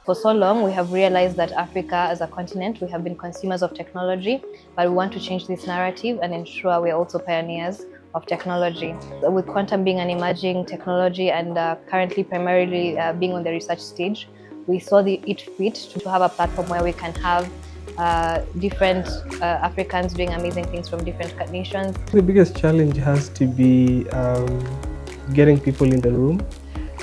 For so long, we have realized that Africa as a continent, we have been consumers of technology, but we want to change this narrative and ensure we are also pioneers of technology. With quantum being an emerging technology and currently primarily being on the research stage, we saw it fit to have a platform where we can have different Africans doing amazing things from different nations. The biggest challenge has to be getting people in the room,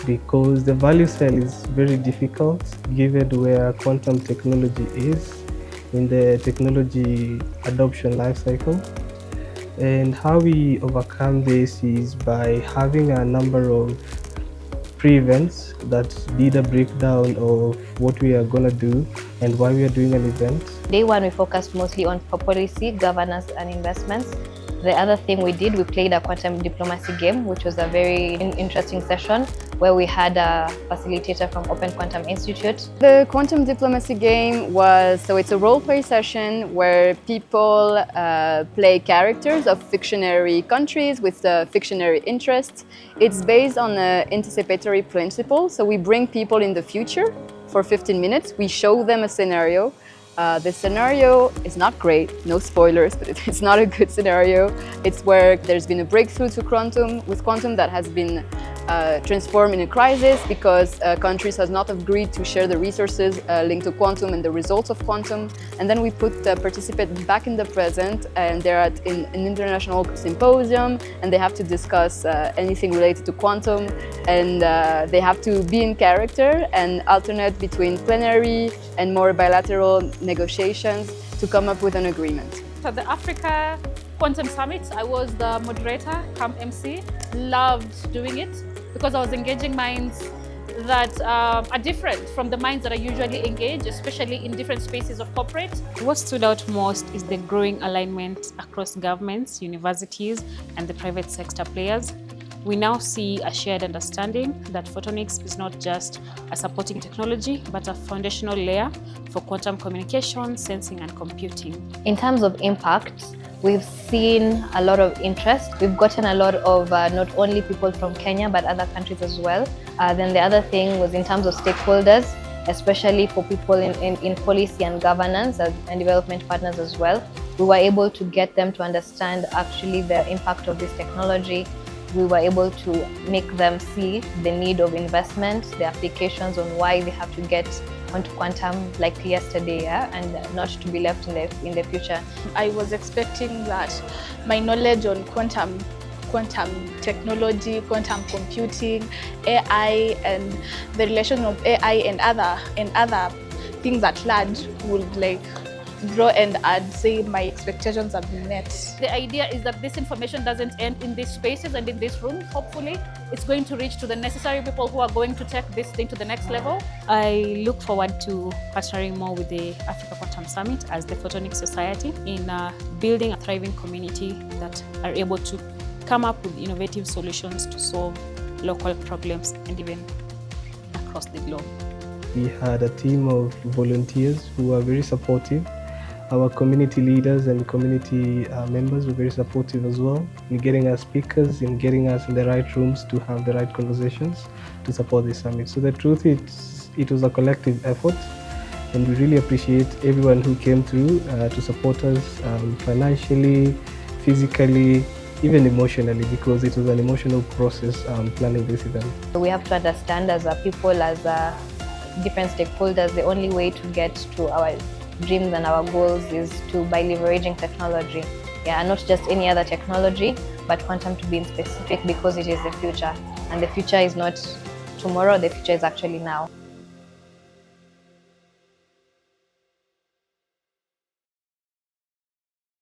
because the value sell is very difficult given where quantum technology is in the technology adoption life cycle. And how we overcome this is by having a number of pre-events that did a breakdown of what we are going to do and why we are doing an event. Day one, we focused mostly on policy, governance, and investments. The other thing we did, we played a quantum diplomacy game, which was a very interesting session where we had a facilitator from Open Quantum Institute. The quantum diplomacy game it's a role-play session where people play characters of fictionary countries with fictionary interests. It's based on an anticipatory principle, so we bring people in the future for 15 minutes. We show them a scenario. The scenario is not great, no spoilers, but it's not a good scenario. It's where there's been a breakthrough to quantum that has been transformed in a crisis because countries have not agreed to share the resources linked to quantum and the results of quantum. And then we put the participants back in the present, and they're at an international symposium, and they have to discuss anything related to quantum, and they have to be in character and alternate between plenary and more bilateral negotiations to come up with an agreement. At the Africa Quantum Summit, I was the moderator, come MC. Loved doing it because I was engaging minds that are different from the minds that are usually engaged, especially in different spaces of corporate. What stood out most is the growing alignment across governments, universities, and the private sector players. We now see a shared understanding that photonics is not just a supporting technology, but a foundational layer for quantum communication, sensing, and computing. In terms of impact, we've seen a lot of interest. We've gotten a lot of not only people from Kenya, but other countries as well. Then the other thing was in terms of stakeholders, especially for people in policy and governance and development partners as well. We were able to get them to understand actually the impact of this technology. We were able to make them see the need of investment, the applications on why they have to get onto quantum like yesterday, and not to be left in the future. I was expecting that my knowledge on quantum technology, quantum computing, AI, and the relation of AI and other things at large would grow, and I'd say my expectations have been met. The idea is that this information doesn't end in these spaces and in this room. Hopefully, it's going to reach to the necessary people who are going to take this thing to the next level. I look forward to partnering more with the Africa Quantum Summit as the Photonics Society in building a thriving community that are able to come up with innovative solutions to solve local problems and even across the globe. We had a team of volunteers who are very supportive. Our community leaders and community members were very supportive as well in getting us speakers, in getting us in the right rooms to have the right conversations to support this summit. So the truth is, it was a collective effort, and we really appreciate everyone who came through to support us financially, physically, even emotionally, because it was an emotional process planning this event. We have to understand as a people, as different stakeholders, the only way to get to our dreams and our goals is by leveraging technology. And not just any other technology, but quantum to be in specific, because it is the future. And the future is not tomorrow, the future is actually now.